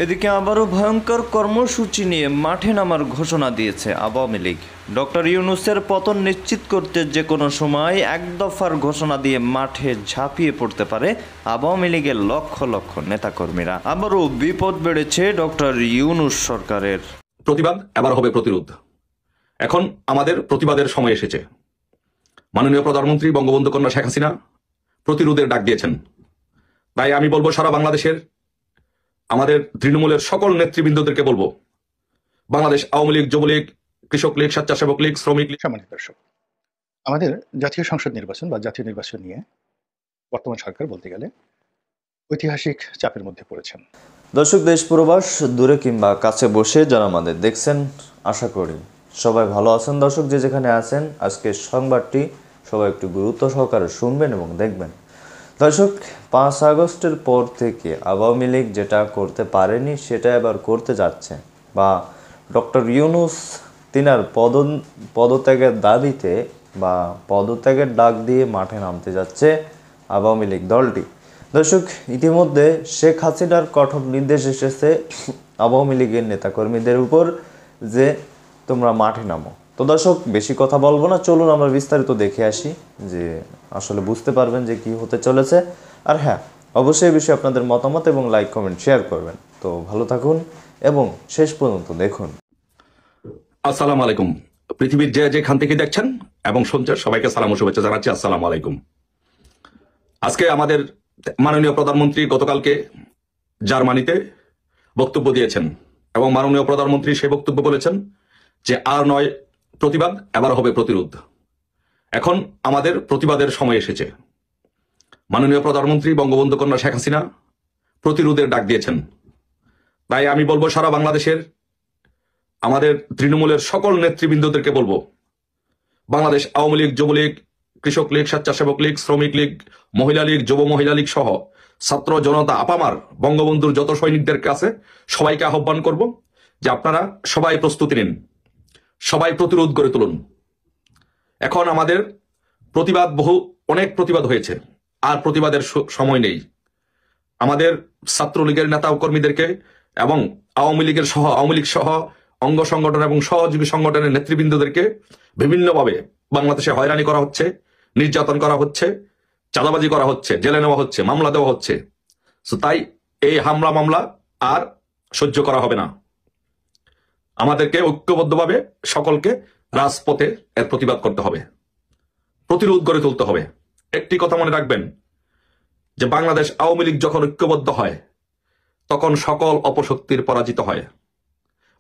এদিকে আবারও ভয়ঙ্কর কর্মসূচি নিয়ে মাঠে নামার ঘোষণা দিয়েছে আওয়ামী লীগ। ডক্টর ইউনূসের পতন নিশ্চিত করতে যে কোনো সময় এক দফার ঘোষণা দিয়ে মাঠে ঝাঁপিয়ে পড়তে পারে আওয়ামী লীগের লক্ষ লক্ষ নেতাকর্মীরা। আবারও বিপদ বেড়েছে ডক্টর ইউনূস সরকারের। প্রতিবাদ এবার হবে প্রতিরোধ। এখন আমাদের প্রতিবাদের সময় এসেছে। মাননীয় প্রধানমন্ত্রী বঙ্গবন্ধু কন্যা শেখ হাসিনা প্রতিরোধের ডাক দিয়েছেন। তাই আমি বলবো সারা বাংলাদেশের আমাদের তৃণমূলের সকল নেতৃবৃন্দদেরকে বলবো, বাংলাদেশ আওয়ামী লীগ, যুবলীগ, কৃষক লীগ, স্বেচ্ছাসেবক লীগ, শ্রমিক লীগ। সম্মানিত দর্শক, আমাদের জাতীয় সংসদ নির্বাচন বা জাতীয় নির্বাচন নিয়ে বর্তমান সরকার বলতে গেলে ঐতিহাসিক চাপের মধ্যে পড়েছেন। দর্শক, দেশ প্রবাস দূরে কিংবা কাছে বসে যারা আমাদের দেখছেন, আশা করি সবাই ভালো আছেন। দর্শক, যে যেখানে আছেন, আজকের সংবাদটি সবাই একটু গুরুত্ব সহকারে শুনবেন এবং দেখবেন। দর্শক, ৫ আগস্টের পর থেকে আওয়ামী লীগ যেটা করতে পারেনি সেটা এবার করতে যাচ্ছে, বা ডক্টর ইউনূস তিনার পদত্যাগের দাবিতে বা পদত্যাগের ডাক দিয়ে মাঠে নামতে যাচ্ছে আওয়ামী লীগ দলটি। দর্শক, ইতিমধ্যে শেখ হাসিনার কঠোর নির্দেশ এসেছে আওয়ামী লীগের নেতাকর্মীদের উপর যে তোমরা মাঠে নামো। তো দর্শক, বেশি কথা বলবো না, চলুন আমরা বিস্তারিত দেখে আসি, যে আসলে বুঝতে পারবেন যে কি হতে চলেছে। আর হ্যাঁ, অবশ্যই বিষয়ে আপনাদের মতামত এবং লাইক কমেন্ট শেয়ার করবেন। তো ভালো থাকুন এবং শেষ পর্যন্ত দেখুন। আসসালামু আলাইকুম। পৃথিবীর যে যেখান থেকে দেখছেন এবং শুনছেন সবাইকে সালাম ও শুভেচ্ছা জানাচ্ছি। আসসালামু আলাইকুম। আজকে আমাদের মাননীয় প্রধানমন্ত্রী গতকালকে জার্মানিতে বক্তব্য দিয়েছেন এবং মাননীয় প্রধানমন্ত্রী সে বক্তব্য বলেছেন যে আর নয় প্রতিবাদ, এবার হবে প্রতিরোধ। এখন আমাদের প্রতিবাদের সময় এসেছে। মাননীয় প্রধানমন্ত্রী বঙ্গবন্ধু কন্যা শেখ হাসিনা প্রতিরোধের ডাক দিয়েছেন। তাই আমি বলবো সারা বাংলাদেশের আমাদের তৃণমূলের সকল নেতৃবৃন্দদেরকে বলবো, বাংলাদেশ আওয়ামী লীগ, যুবলীগ, কৃষক লীগ, স্বেচ্ছাসেবক লীগ, শ্রমিক লীগ, মহিলা লীগ, যুব মহিলা লীগ সহ ছাত্র জনতা, আপামার বঙ্গবন্ধুর যত সৈনিকদের কাছে সবাইকে আহ্বান করব যে আপনারা সবাই প্রস্তুতি নিন, সবাই প্রতিরোধ গড়ে তুলুন। এখন আমাদের প্রতিবাদ অনেক প্রতিবাদ হয়েছে, আর প্রতিবাদের সময় নেই। আমাদের ছাত্রলীগের নেতা ও কর্মীদেরকে এবং আওয়ামী লীগ সহ অঙ্গ সংগঠন এবং সহযোগী সংগঠনের নেতৃবৃন্দদেরকে বিভিন্নভাবে বাংলাদেশে হয়রানি করা হচ্ছে, নির্যাতন করা হচ্ছে, চাঁদাবাজি করা হচ্ছে, জেলে নেওয়া হচ্ছে, মামলা দেওয়া হচ্ছে। তাই এই হামলা মামলা আর সহ্য করা হবে না। আমাদেরকে ঐক্যবদ্ধভাবে সকলকে রাজপথে এর প্রতিবাদ করতে হবে, প্রতিরোধ গড়ে তুলতে হবে। একটি কথা মনে রাখবেন যে বাংলাদেশ আওয়ামী লীগ যখন ঐক্যবদ্ধ হয় তখন সকল অপশক্তির পরাজিত হয়।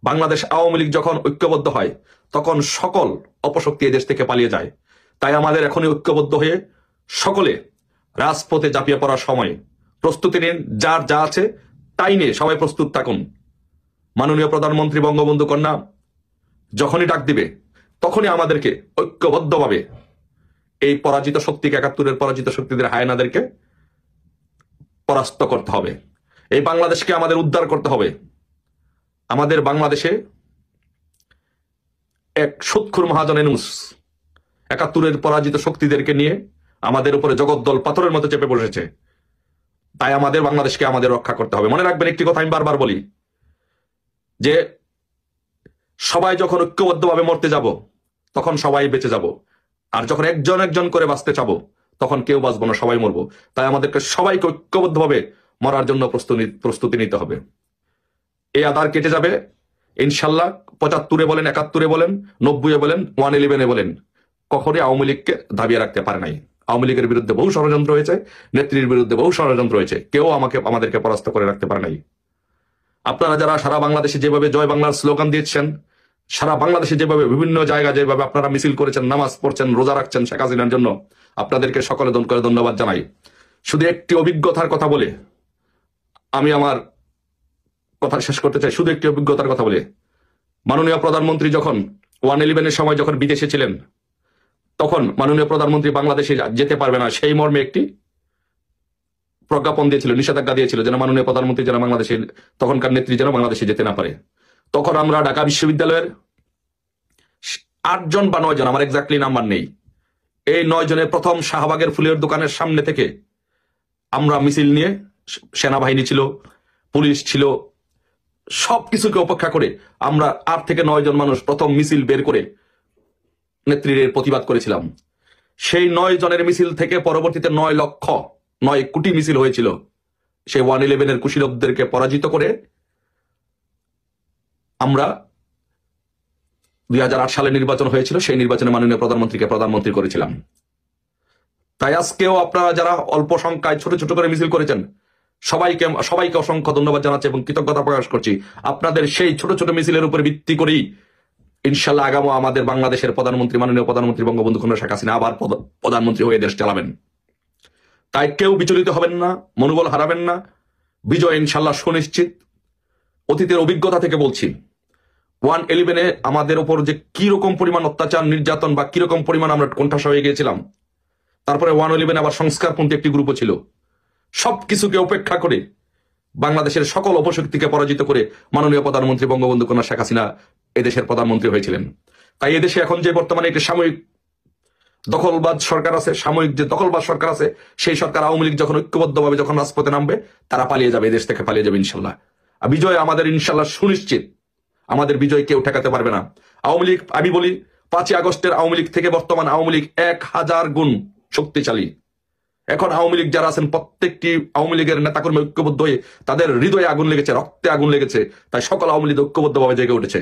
বাংলাদেশ আওয়ামী লীগ যখন ঐক্যবদ্ধ হয় তখন সকল অপশক্তি এদেশ থেকে পালিয়ে যায়। তাই আমাদের এখনই ঐক্যবদ্ধ হয়ে সকলে রাজপথে ঝাঁপিয়ে পড়ার সময়। প্রস্তুতি নিন, যার যা আছে তাই নিয়ে সবাই প্রস্তুত থাকুন। মাননীয় প্রধানমন্ত্রী বঙ্গবন্ধু কন্যা যখনই ডাক দিবে তখনই আমাদেরকে ঐক্যবদ্ধভাবে এই পরাজিত শক্তিকে, ৭১-এর পরাজিত শক্তিদের, হায়নাদেরকে পরাস্ত করতে হবে। এই বাংলাদেশকে আমাদের উদ্ধার করতে হবে। আমাদের বাংলাদেশে এক সুৎখুর মহাজন ইউনূস ৭১-এর পরাজিত শক্তিদেরকে নিয়ে আমাদের উপরে জগদ্দল পাথরের মতো চেপে বসেছে। তাই আমাদের বাংলাদেশকে আমাদের রক্ষা করতে হবে। মনে রাখবেন একটি কথা আমি বারবার বলি, যে সবাই যখন ঐক্যবদ্ধভাবে মরতে যাব তখন সবাই বেঁচে যাব, আর যখন একজন একজন করে বাঁচতে চাবো তখন কেউ বাঁচবো না, সবাই মরবো। তাই আমাদেরকে সবাইকে ঐক্যবদ্ধভাবে মরার জন্য প্রস্তুতি নিতে হবে। এই আধার কেটে যাবে ইনশাল্লাহ। ৭৫-এ বলেন, ৭১-এ বলেন, ৯০-এ বলেন, 111-এ বলেন, কখনই আওয়ামী লীগকে দাবিয়ে রাখতে পারে নাই। আওয়ামী লীগের বিরুদ্ধে বহু ষড়যন্ত্র হয়েছে, নেত্রীর বিরুদ্ধে বহু ষড়যন্ত্র হয়েছে, কেউ আমাদেরকে পরাস্ত করে রাখতে পারে নাই। আপনারা যারা সারা বাংলাদেশে যেভাবে জয় বাংলার স্লোগান দিয়েছেন, সারা বাংলাদেশে যেভাবে বিভিন্ন জায়গায় যেভাবে আপনারা মিছিল করেছেন, নামাজ পড়ছেন, রোজা রাখছেন শেখ হাসিনার জন্য, আপনাদেরকে সকলে করে ধন্যবাদ জানাই। শুধু একটি অভিজ্ঞতার কথা বলে আমি আমার কথা শেষ করতে চাই। শুধু একটি অভিজ্ঞতার কথা বলে, মাননীয় প্রধানমন্ত্রী যখন 111-এর সময় যখন বিদেশে ছিলেন, তখন মাননীয় প্রধানমন্ত্রী বাংলাদেশে যেতে পারবে না সেই মর্মে একটি প্রজ্ঞাপন দিয়েছিল, নিষেধাজ্ঞা দিয়েছিল, যেন মাননীয় প্রধানমন্ত্রী যেন বাংলাদেশে, তখনকার নেত্রী যেন বাংলাদেশে যেতে না পারে। তখন আমরা ঢাকা বিশ্ববিদ্যালয়ের 8 জন বা 9 জন, আমার এক্স্যাক্টলি নাম্বার নেই, এই 9 জনের প্রথম শাহবাগের ফুলের দোকানের সামনে থেকে আমরা মিছিল নিয়ে, সেনাবাহিনী ছিল, পুলিশ ছিল, সবকিছুকে উপেক্ষা করে আমরা 8 থেকে 9 জন মানুষ প্রথম মিছিল বের করে নেত্রীর প্রতিবাদ করেছিলাম। সেই 9 জনের মিছিল থেকে পরবর্তীতে 9 কোটি মিছিল হয়েছিল। সেই 111-এর কুশীলবদেরকে পরাজিত করে আমরা 2008 সালে নির্বাচন হয়েছিল, সেই নির্বাচনে মাননীয় প্রধানমন্ত্রীকে প্রধানমন্ত্রী করেছিলাম। তাই আজকেও আপনারা যারা অল্প সংখ্যায় ছোট ছোট করে মিছিল করেছেন, সবাইকে অসংখ্য ধন্যবাদ জানাচ্ছি এবং কৃতজ্ঞতা প্রকাশ করছি। আপনাদের সেই ছোট ছোট মিছিলের উপর ভিত্তি করেই ইনশাল্লাহ আগামী আমাদের বাংলাদেশের প্রধানমন্ত্রী, মাননীয় প্রধানমন্ত্রী বঙ্গবন্ধু কন্যা শেখ হাসিনা আবার প্রধানমন্ত্রী হয়ে দেশ চালাবেন। তাই কেউ বিচলিত হবেন না, মনোবল হারাবেন না। বিজয় ইনশাল্লাহ সুনিশ্চিত। অতীতের অভিজ্ঞতা থেকে বলছি, 111-এ আমাদের উপর যে কিরকম পরিমাণ অত্যাচার, নির্যাতন বা কিরকম পরিমাণ আমরা কোণঠাসা হয়ে গিয়েছিলাম, তারপরে 111 আবার সংস্কারপন্থী একটি গ্রুপও ছিল। সবকিছুকে উপেক্ষা করে বাংলাদেশের সকল অপশক্তিকে পরাজিত করে মাননীয় প্রধানমন্ত্রী বঙ্গবন্ধু কন্যা শেখ হাসিনা এদেশের প্রধানমন্ত্রী হয়েছিলেন। তাই এদেশে এখন যে বর্তমানে একটি সাময়িক দখলবাজ সরকার আছে, সাময়িক যে দখলবাজ সরকার আছে, সেই সরকার আওয়ামী লীগ যখন ঐক্যবদ্ধভাবে যখন রাজপথে নামবে, তারা পালিয়ে যাবে, এদেশ থেকে পালিয়ে যাবে ইনশাল্লাহ। আর বিজয় আমাদের ইনশাল্লাহ সুনিশ্চিত। আমাদের বিজয় কেউ ঠেকাতে পারবে না। আওয়ামী লীগ, আমি বলি 5ই আগস্টের আওয়ামী লীগ থেকে বর্তমান আওয়ামী লীগ 1000 গুণ শক্তিশালী। এখন আওয়ামী লীগ যারা আছেন, প্রত্যেকটি আওয়ামী লীগের নেতাকর্মী ঐক্যবদ্ধ হয়ে তাদের হৃদয়ে আগুন লেগেছে, রক্তে আগুন লেগেছে। তাই সকল আওয়ামী লীগ ঐক্যবদ্ধভাবে জেগে উঠেছে।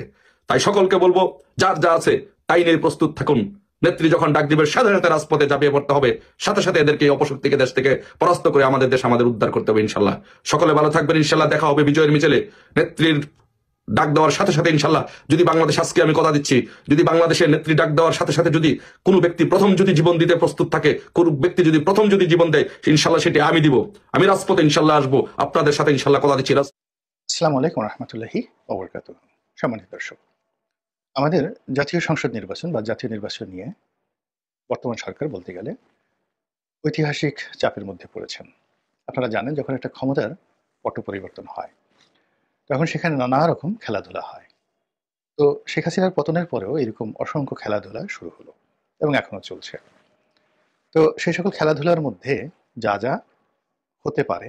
তাই সকলকে বলবো, যার যা আছে তাই নিয়ে প্রস্তুত থাকুন। নেত্রী যখন ডাক দিবে, সাথে সাথে রাজপথে ঝাঁপিয়ে পড়তে হবে, সাথে সাথে এদেরকে অপশক্তিকে দেশ থেকে পরাস্ত করে আমাদের দেশ আমাদের উদ্ধার করতে হবে ইনশাল্লাহ। সকলে ভালো থাকবেন ইনশাল্লাহ। দেখা হবে বিজয়ের মিছিলে। নেত্রীর ডাক দেওয়ার সাথে সাথে ইনশাল্লাহ, যদি বাংলাদেশ, আজকে আমি কথা দিচ্ছি, যদি বাংলাদেশের নেত্রী ডাক দেওয়ার সাথে সাথে যদি কোনো ব্যক্তি প্রথম যদি জীবন দিতে প্রস্তুত থাকে, কোনো ব্যক্তি যদি প্রথম যদি জীবন দেয়, ইনশাল্লাহ সেটি আমি দিব। আমি রাজপথে ইনশাল্লাহ আসবো, আপনাদের সাথে ইনশাল্লাহ কথা দিচ্ছি। আসসালামু আলাইকুম রহমতুল্লাহি ওবরকাতুহ। সম্মানিত দর্শক, আমাদের জাতীয় সংসদ নির্বাচন বা জাতীয় নির্বাচন নিয়ে বর্তমান সরকার বলতে গেলে ঐতিহাসিক চাপের মধ্যে পড়েছেন। আপনারা জানেন, যখন একটা ক্ষমতার পট পরিবর্তন হয়, তখন সেখানে নানা রকম খেলাধুলা হয়। তো শেখ হাসিনার পতনের পরেও এরকম অসংখ্য খেলাধুলা শুরু হলো এবং এখনো চলছে। তো সেই সকল খেলাধুলার মধ্যে যা যা হতে পারে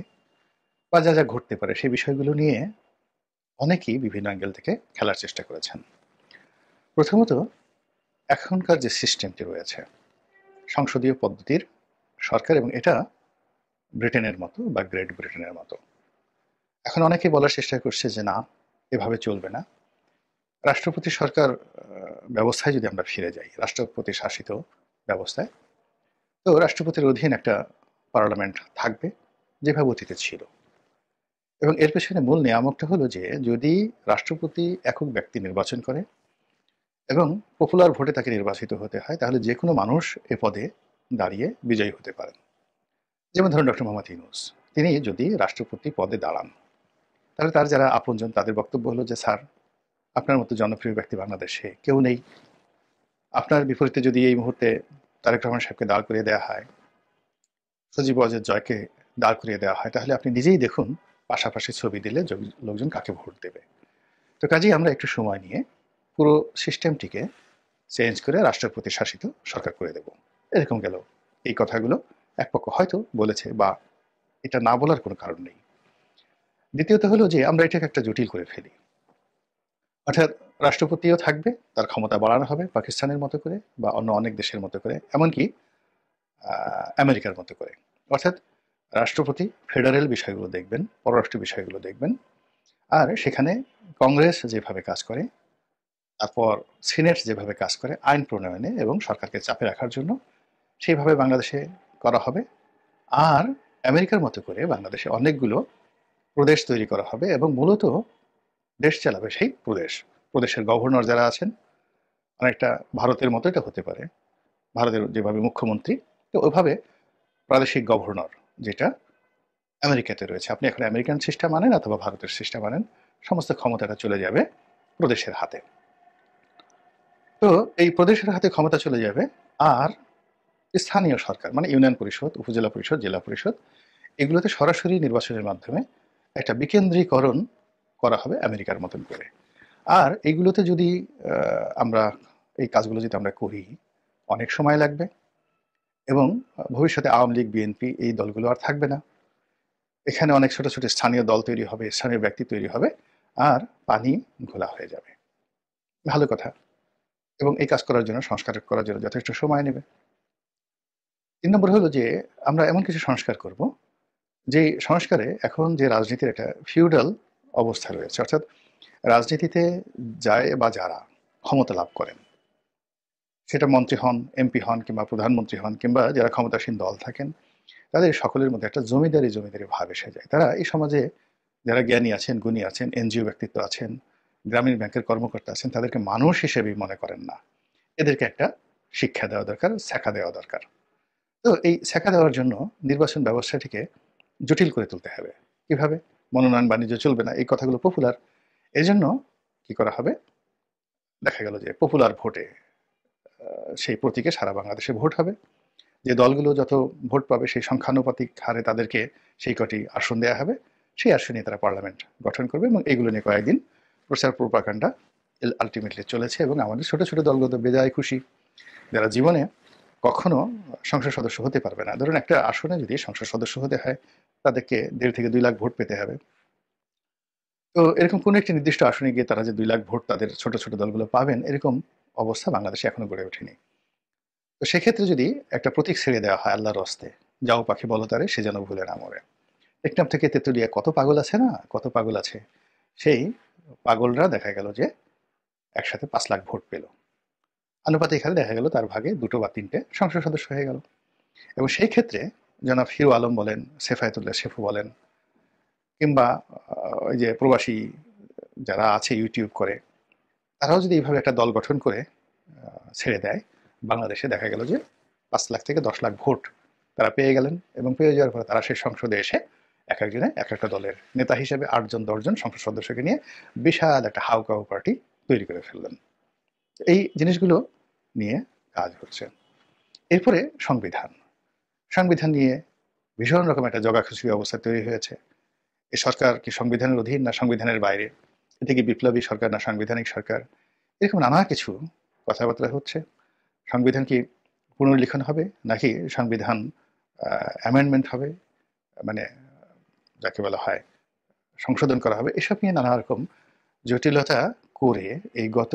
বা যা যা ঘটতে পারে, সেই বিষয়গুলো নিয়ে অনেকেই বিভিন্ন অ্যাঙ্গেল থেকে খেলার চেষ্টা করেছেন। প্রথমত, এখনকার যে সিস্টেমটি রয়েছে সংসদীয় পদ্ধতির সরকার, এবং এটা ব্রিটেনের মতো বা গ্রেট ব্রিটেনের মতো। এখন অনেকেই বলার চেষ্টা করছে যে না, এভাবে চলবে না। রাষ্ট্রপতি সরকার ব্যবস্থায় যদি আমরা ফিরে যাই, রাষ্ট্রপতি শাসিত ব্যবস্থায়, তো রাষ্ট্রপতির অধীন একটা পার্লামেন্ট থাকবে যেভাবে অতীতে ছিল। এবং এর পেছনে মূল নিয়ামকটা হলো যে যদি রাষ্ট্রপতি একক ব্যক্তি নির্বাচন করে এবং পপুলার ভোটে তাকে নির্বাচিত হতে হয়, তাহলে যে কোনো মানুষ এ পদে দাঁড়িয়ে বিজয়ী হতে পারেন। যেমন ধরুন ডক্টর মোহাম্মদ ইউনূস, তিনি যদি রাষ্ট্রপতি পদে দাঁড়ান, তাহলে তার যারা আপনজন তাদের বক্তব্য হলো যে স্যার, আপনার মতো জনপ্রিয় ব্যক্তি বাংলাদেশে কেউ নেই। আপনার বিপরীতে যদি এই মুহূর্তে তারেক রহমান সাহেবকে দাঁড় করিয়ে দেওয়া হয়, সজীব ওয়াজেদ জয়কে দাঁড় করিয়ে দেওয়া হয়, তাহলে আপনি নিজেই দেখুন পাশাপাশি ছবি দিলে লোকজন কাকে ভোট দেবে। তো কাজেই আমরা একটু সময় নিয়ে পুরো সিস্টেমটিকে চেঞ্জ করে রাষ্ট্রপতি শাসিত সরকার করে দেব, এরকম গেল। এই কথাগুলো এক পক্ষ হয়তো বলেছে, বা এটা না বলার কোনো কারণ নেই। দ্বিতীয়ত হলো যে আমরা এটাকে একটা জটিল করে ফেলি, অর্থাৎ রাষ্ট্রপতিও থাকবে, তার ক্ষমতা বাড়ানো হবে পাকিস্তানের মতো করে বা অন্য অনেক দেশের মতো করে, এমনকি আমেরিকার মতো করে। অর্থাৎ রাষ্ট্রপতি ফেডারেল বিষয়গুলো দেখবেন, পররাষ্ট্র বিষয়গুলো দেখবেন, আর সেখানে কংগ্রেস যেভাবে কাজ করে, তারপর সিনেট যেভাবে কাজ করে আইন প্রণয়নে এবং সরকারকে চাপে রাখার জন্য, সেইভাবে বাংলাদেশে করা হবে। আর আমেরিকার মতো করে বাংলাদেশে অনেকগুলো প্রদেশ তৈরি করা হবে এবং মূলত দেশ চালাবে সেই প্রদেশের গভর্নর যারা আছেন, অনেকটা ভারতের মতো এটা হতে পারে। ভারতের যেভাবে মুখ্যমন্ত্রী, তো ওইভাবে প্রাদেশিক গভর্নর যেটা আমেরিকাতে রয়েছে। আপনি এখন আমেরিকান সিস্টেম আনেন অথবা ভারতের সিস্টেম আনেন, সমস্ত ক্ষমতাটা চলে যাবে প্রদেশের হাতে। তো এই প্রদেশের হাতে ক্ষমতা চলে যাবে, আর স্থানীয় সরকার মানে ইউনিয়ন পরিষদ, উপজেলা পরিষদ, জেলা পরিষদ, এগুলোতে সরাসরি নির্বাচনের মাধ্যমে একটা বিকেন্দ্রীকরণ করা হবে আমেরিকার মতন করে। আর এইগুলোতে যদি আমরা এই কাজগুলো যদি আমরা করি, অনেক সময় লাগবে এবং ভবিষ্যতে আওয়ামী লীগ, বিএনপি এই দলগুলো আর থাকবে না। এখানে অনেক ছোট ছোট স্থানীয় দল তৈরি হবে, স্থানীয় ব্যক্তি তৈরি হবে, আর পানি ঘোলা হয়ে যাবে। ভালো কথা। এবং এই কাজ করার জন্য, সংস্কার করার জন্য যথেষ্ট সময় নেবে। ৩ নম্বর হলো যে আমরা এমন কিছু সংস্কার করব, যে সংস্কারে এখন যে রাজনীতির একটা ফিউডাল অবস্থা রয়েছে, অর্থাৎ রাজনীতিতে যায় বা যারা ক্ষমতা লাভ করেন, সেটা মন্ত্রী হন, এমপি হন, কিংবা প্রধানমন্ত্রী হন, কিংবা যারা ক্ষমতাসীন দল থাকেন, তাদের সকলের মধ্যে একটা জমিদারি জমিদারি ভাব এসে যায়। তারা এই সমাজে যারা জ্ঞানী আছেন, গুণী আছেন, এনজিও ব্যক্তিত্ব আছেন, গ্রামীণ ব্যাংকের কর্মকর্তা আছেন, তাদেরকে মানুষ হিসেবেই মনে করেন না। এদেরকে একটা শিক্ষা দেওয়া দরকার, শেখা দেওয়া দরকার। তো এই শেখা দেওয়ার জন্য নির্বাচন ব্যবস্থাটিকে জটিল করে তুলতে হবে। কিভাবে? মনোনয়ন বাণিজ্য চলবে না, এই কথাগুলো পপুলার। এই জন্য কি করা হবে? দেখা গেল যে পপুলার ভোটে সেই প্রতীকে সারা বাংলাদেশে ভোট হবে। যে দলগুলো যত ভোট পাবে সেই সংখ্যানুপাতিক হারে তাদেরকে সেই কটি আসন দেওয়া হবে। সেই আসনে তারা পার্লামেন্ট গঠন করবে, এবং এইগুলো নিয়ে কয়েকদিন প্রচার প্রোপাগান্ডা আলটিমেটলি চলেছে। এবং আমাদের ছোট ছোট দলগুলো তো বেজায় খুশি, যারা জীবনে কখনো সংসদ সদস্য হতে পারবে না। ধরুন একটা আসনে যদি সংসদ সদস্য হতে হয়, তাদেরকে 1.5 থেকে 2 লাখ ভোট পেতে হবে। তো এরকম কোনো একটি নির্দিষ্ট আসনে গিয়ে তারা যে 2 লাখ ভোট তাদের ছোট ছোট দলগুলো পাবেন, এরকম অবস্থা বাংলাদেশে এখনো গড়ে ওঠেনি। তো সেক্ষেত্রে যদি একটা প্রতীক ছেড়ে দেওয়া হয় আল্লাহর হস্তে, যাও পাখি বলো তারে সে যেন ভুলে না মরে। টেকনাফ থেকে তেঁতুলিয়া কত পাগল আছে না, কত পাগল আছে। সেই পাগলরা দেখা গেল যে একসাথে 5 লাখ ভোট পেল। আনুপাতিক হারে দেখা গেল তার ভাগে 2 বা 3টে সংসদ সদস্য হয়ে গেল। এবং সেই ক্ষেত্রে জনাব হিরো আলম বলেন, সেফায়েতুল্লাহ সেফু বলেন, কিংবা ওই যে প্রবাসী যারা আছে ইউটিউব করে, তারাও যদি এইভাবে একটা দল গঠন করে ছেড়ে দেয়, বাংলাদেশে দেখা গেল যে 5 লাখ থেকে 10 লাখ ভোট তারা পেয়ে গেলেন। এবং পেয়ে যাওয়ার পরে তারা সেই সংসদে এসে এক একজনে এক একটা দলের নেতা হিসেবে 8 জন 10 জন সংসদ সদস্যকে নিয়ে বিশাল একটা হাউকাউ পার্টি তৈরি করে ফেললেন। এই জিনিসগুলো নিয়ে কাজ হচ্ছে। এরপরে সংবিধান। সংবিধান নিয়ে ভীষণ রকম একটা জগাখিচুড়ি অবস্থা তৈরি হয়েছে। এই সরকার কি সংবিধানের অধীন না সংবিধানের বাইরে? এটা কি বিপ্লবী সরকার না সাংবিধানিক সরকার? এরকম নানা কিছু কথাবার্তা হচ্ছে। সংবিধান কি পুনর্লিখন হবে, নাকি সংবিধান অ্যামেন্ডমেন্ট হবে, মানে যাকে বলা হয় সংশোধন করা হবে? এসব নিয়ে নানা রকম জটিলতা করে এই গত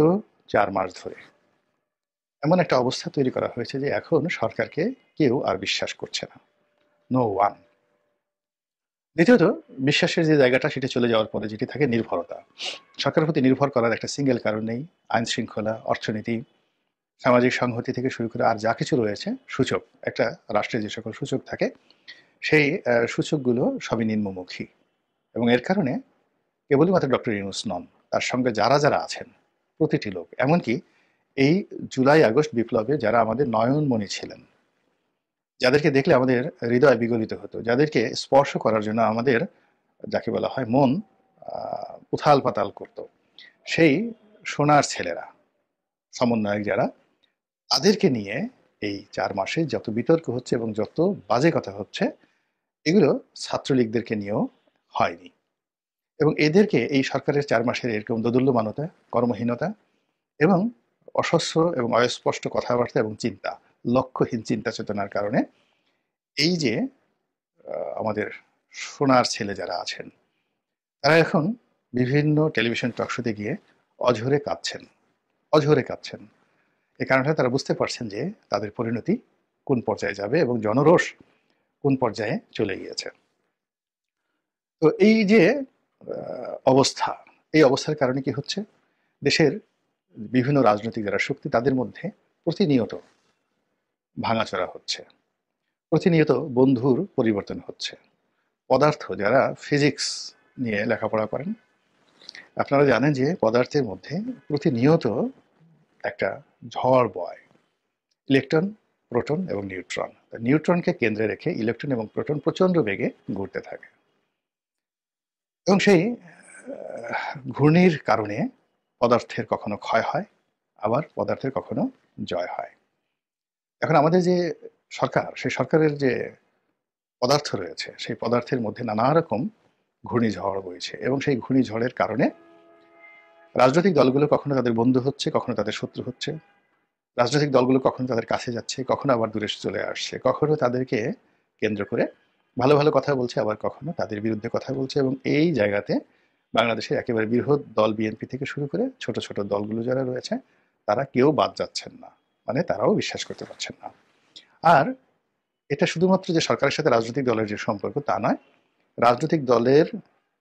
4 মাস ধরে এমন একটা অবস্থা তৈরি করা হয়েছে যে এখন সরকারকে কেউ আর বিশ্বাস করছে না। No one. দ্বিতীয়ত, বিশ্বাসের যে জায়গাটা সেটা চলে যাওয়ার পরে যেটি থাকে নির্ভরতা। সরকারের প্রতি নির্ভর করার একটা সিঙ্গেল কারণ নেই। আইন শৃঙ্খলা, অর্থনীতি, সামাজিক সংহতি থেকে শুরু করে আর যা কিছু রয়েছে সূচক, একটা রাষ্ট্রে যে সকল সূচক থাকে সেই সূচকগুলো সবই নিম্নমুখী। এবং এর কারণে কেবলই মাত্র ডক্টর ইউনূস নন, তার সঙ্গে যারা যারা আছেন প্রতিটি লোক, এমনকি এই জুলাই আগস্ট বিপ্লবে যারা আমাদের নয়নমণি ছিলেন, যাদেরকে দেখলে আমাদের হৃদয় বিগলিত হতো, যাদেরকে স্পর্শ করার জন্য আমাদের যাকে বলা হয় মন উথাল পাতাল করত, সেই সোনার ছেলেরা, সমন্বয়ক যারা, তাদেরকে নিয়ে এই 4 মাসে যত বিতর্ক হচ্ছে এবং যত বাজে কথা হচ্ছে, এগুলো ছাত্রলীগদেরকে নিয়েও হয়নি। এবং এদেরকে এই সরকারের 4 মাসের এরকম দোদুল্যমানতা, কর্মহীনতা এবং অস্বস্র এবং অস্পষ্ট কথাবার্তা এবং চিন্তা, লক্ষ্যহীন চিন্তা চেতনার কারণে এই যে আমাদের সোনার ছেলে যারা আছেন, তারা এখন বিভিন্ন টেলিভিশন টকশোতে গিয়ে অঝরে কাঁদছেন, অঝরে কাঁদছেন। এই কারণে তারা বুঝতে পারছেন যে তাদের পরিণতি কোন পর্যায়ে যাবে এবং জনরোষ কোন পর্যায়ে চলে গিয়েছে। তো এই যে অবস্থা, এই অবস্থার কারণে কি হচ্ছে? দেশের বিভিন্ন রাজনৈতিক যারা শক্তি, তাদের মধ্যে প্রতিনিয়ত ভাঙাচোরা হচ্ছে, প্রতিনিয়ত বন্ধুর পরিবর্তন হচ্ছে। পদার্থ, যারা ফিজিক্স নিয়ে লেখাপড়া করেন, আপনারা জানেন যে পদার্থের মধ্যে প্রতিনিয়ত একটা ঝড় বয়, ইলেকট্রন, প্রোটন এবং নিউট্রন। নিউট্রনকে কেন্দ্রে রেখে ইলেকট্রন এবং প্রোটন প্রচণ্ড বেগে ঘুরতে থাকে, এবং সেই ঘূর্ণির কারণে পদার্থের কখনো ক্ষয় হয়, আবার পদার্থের কখনো জয় হয়। এখন আমাদের যে সরকার, সেই সরকারের যে পদার্থ রয়েছে, সেই পদার্থের মধ্যে নানা রকম ঘূর্ণিঝড় বইছে, এবং সেই ঘূর্ণিঝড়ের কারণে রাজনৈতিক দলগুলো কখনো তাদের বন্ধু হচ্ছে, কখনো তাদের শত্রু হচ্ছে। রাজনৈতিক দলগুলো কখনো তাদের কাছে যাচ্ছে, কখনো আবার দূরে চলে আসছে, কখনো তাদেরকে কেন্দ্র করে ভালো ভালো কথা বলছে, আবার কখনো তাদের বিরুদ্ধে কথা বলছে। এবং এই জায়গাতে বাংলাদেশের একেবারে বৃহৎ দল বিএনপি থেকে শুরু করে ছোট ছোট দলগুলো যারা রয়েছে তারা কেউ বাদ যাচ্ছেন না, মানে তারাও বিশ্বাস করতে পারছেন না। আর এটা শুধুমাত্র যে সরকারের সাথে রাজনৈতিক দলের যে সম্পর্ক তা নয়, রাজনৈতিক দলের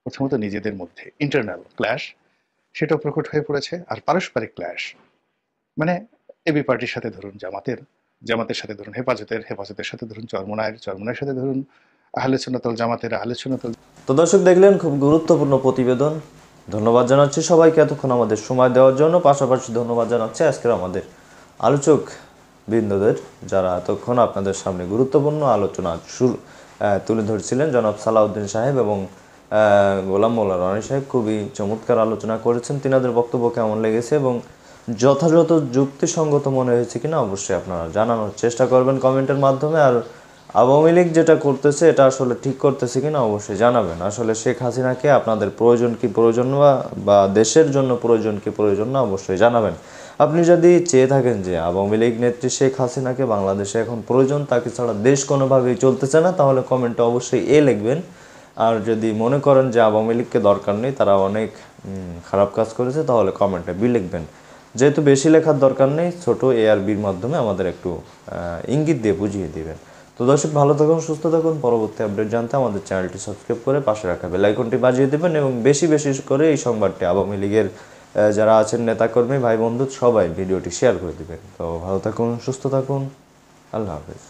প্রথমত নিজেদের মধ্যে ইন্টারনাল ক্ল্যাশ সেটাও প্রকট হয়ে পড়েছে। আর পারস্পরিক ক্ল্যাশ, মানে এবি পার্টির সাথে ধরুন জামাতের সাথে ধরুন হেফাজতের সাথে ধরুন চরমোনাইয়ের সাথে ধরুন আহলে সুন্নাত ওয়াল জামাতের আহলে সুন্নাত ওয়াল। তো দর্শক দেখলেন খুব গুরুত্বপূর্ণ প্রতিবেদন। ধন্যবাদ জানাচ্ছি সবাইকে এতক্ষণ আমাদের সময় দেওয়ার জন্য। পাশাপাশি ধন্যবাদ জানাচ্ছি আজকের আমাদের আলোচক বৃন্দদের, যারা এতক্ষণ আপনাদের সামনে গুরুত্বপূর্ণ আলোচনা তুলে ধরছিলেন। জনাব সালাউদ্দিন সাহেব এবং গোলাম মোল্লা রনি সাহেব খুবই চমৎকার আলোচনা করেছেন। তিনাদের বক্তব্য কেমন লেগেছে এবং যথাযথ যুক্তিসঙ্গত মনে হয়েছে কিনা অবশ্যই আপনারা জানানোর চেষ্টা করবেন কমেন্টের মাধ্যমে। আর আওয়ামী লীগ যেটা করতেছে এটা আসলে ঠিক করতেছে কিনা অবশ্যই জানাবেন। আসলে শেখ হাসিনাকে আপনাদের প্রয়োজন কি প্রয়োজন বা দেশের জন্য প্রয়োজন কি প্রয়োজন না অবশ্যই জানাবেন। আপনি যদি চেয়ে থাকেন যে আওয়ামী লীগ নেত্রী শেখ হাসিনাকে বাংলাদেশে এখন প্রয়োজন, তাকে ছাড়া দেশ কোনোভাবেই চলতেছে না, তাহলে কমেন্টে অবশ্যই লিখবেন। আর যদি মনে করেন যে আওয়ামী লীগকে দরকার নেই, তারা অনেক খারাপ কাজ করেছে, তাহলে কমেন্টে লিখবেন। যেহেতু বেশি লেখার দরকার নেই, ছোট এ আর বির মাধ্যমে আমাদের একটু ইঙ্গিত দিয়ে বুঝিয়ে দিবেন। তো দর্শক ভালো থাকুন, সুস্থ থাকুন। পরবর্তী আপডেট জানতে আমাদের চ্যানেলটি সাবস্ক্রাইব করে পাশে রাখা বেল আইকনটি বাজিয়ে দেবেন এবং বেশি বেশি করে এই সংবাদটি আওয়ামী লীগের যারা আছেন নেতাকর্মী ভাই বন্ধু সবাই ভিডিওটি শেয়ার করে দিবেন। তো ভালো থাকুন, সুস্থ থাকুন, আল্লাহ হাফেজ।